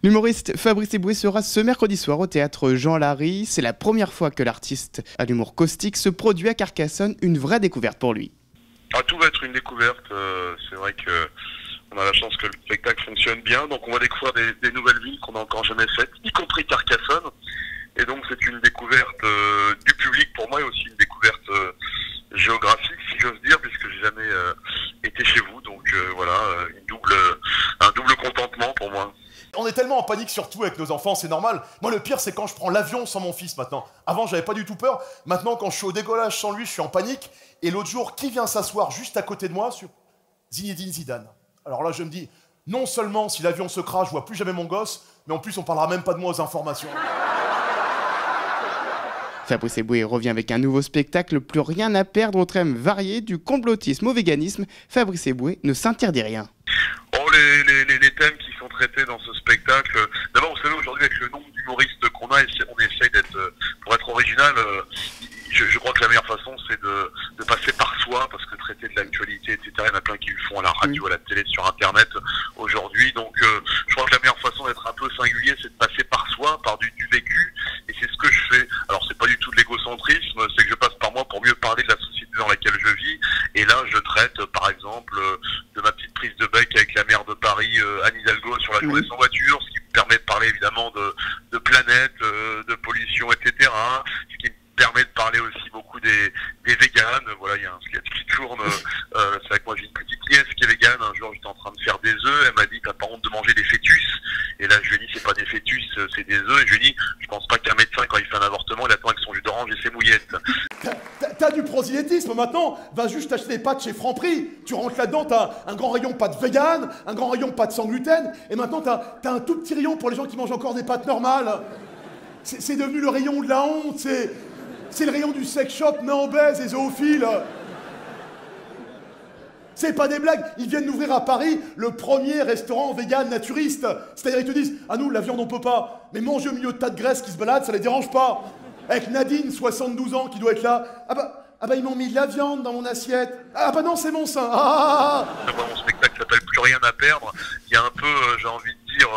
L'humoriste Fabrice Eboué sera ce mercredi soir au théâtre Jean Larry. C'est la première fois que l'artiste à l'humour caustique se produit à Carcassonne, une vraie découverte pour lui. Tout va être une découverte, c'est vrai que on a la chance que le spectacle fonctionne bien, donc on va découvrir des nouvelles villes qu'on n'a encore jamais faites, y compris Carcassonne. Et donc c'est une découverte du public pour moi et aussi une découverte géographique, si j'ose dire, puisque j'ai jamais été chez vous. Donc voilà, un double contentement pour moi. On est tellement en panique surtout avec nos enfants, c'est normal. Moi le pire c'est quand je prends l'avion sans mon fils maintenant. Avant j'avais pas du tout peur, maintenant quand je suis au décollage sans lui je suis en panique. Et l'autre jour, qui vient s'asseoir juste à côté de moi sur Zinedine Zidane. Alors là je me dis, non seulement si l'avion se crache je vois plus jamais mon gosse, mais en plus on parlera même pas de moi aux informations. Fabrice Eboué revient avec un nouveau spectacle, plus rien à perdre, au thème varié du complotisme au véganisme. Fabrice Eboué ne s'interdit rien. Les thèmes qui sont traités dans ce spectacle, d'abord vous savez aujourd'hui avec le nombre d'humoristes qu'on a, on essaye d'être, pour être original, je crois que la meilleure façon c'est de passer par soi, parce que traiter de l'actualité, etc., il y en a plein qui le font à la radio, à la télé, sur internet aujourd'hui, donc je crois que la meilleure façon d'être un peu singulier c'est de passer par soi, par du vécu, et c'est ce que je fais. Alors c'est pas du tout de l'égocentrisme, c'est que je passe par moi pour mieux parler de la société dans laquelle je vis, et là je traite par exemple de ma petite prise de bec avec la maire de Paris, Anne Hidalgo, sur la journée sans voiture, ce qui me permet de parler évidemment de planète, de pollution, etc. Ce qui me permet de parler aussi beaucoup des véganes. Voilà, il y a un sketch qui tourne. C'est vrai que moi j'ai une petite nièce qui est végane. Un jour j'étais en train de faire des œufs, elle m'a dit t'as pas honte de manger des fœtus. Et là je lui ai dit c'est pas des fœtus, c'est des œufs. Et je lui ai dit je pense pas qu'un médecin quand il fait un avortement il attend avec son jus d'orange et ses mouillettes. T'as du prosélytisme maintenant, va juste acheter des pâtes chez Franprix. Tu rentres là-dedans, t'as un grand rayon pâtes vegan, un grand rayon pâtes sans gluten, et maintenant t'as un tout petit rayon pour les gens qui mangent encore des pâtes normales. C'est devenu le rayon de la honte, c'est le rayon du sex shop nain obèse et zoophile. C'est pas des blagues, ils viennent d'ouvrir à Paris le premier restaurant vegan naturiste. C'est-à-dire ils te disent, ah nous la viande on peut pas, mais manger au milieu de tas de graisse qui se baladent, ça les dérange pas. Avec Nadine, 72 ans, qui doit être là. Ah bah ils m'ont mis de la viande dans mon assiette. Ah bah non, c'est mon sein. Mon spectacle s'appelle Plus rien à perdre. Il y a un peu, j'ai envie de dire,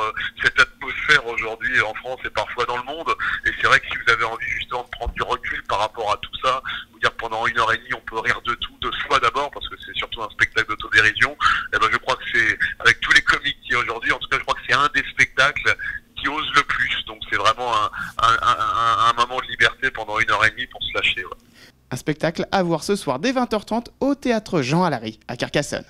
cette atmosphère aujourd'hui en France et parfois dans le monde. Et c'est vrai que si vous avez envie justement de prendre du recul par rapport à tout ça, vous dire que pendant 1h30 on peut rire de tout, de soi d'abord, parce que c'est surtout un spectacle d'autodérision. Et ben je crois que c'est, avec tous les comiques qu'il y a aujourd'hui, en tout cas je crois que c'est un des spectacles qui ose le plus. Donc c'est vraiment un moment de liberté pendant 1h30 pour se lâcher. Ouais. Un spectacle à voir ce soir dès 20h30 au théâtre Jean Larry à Carcassonne.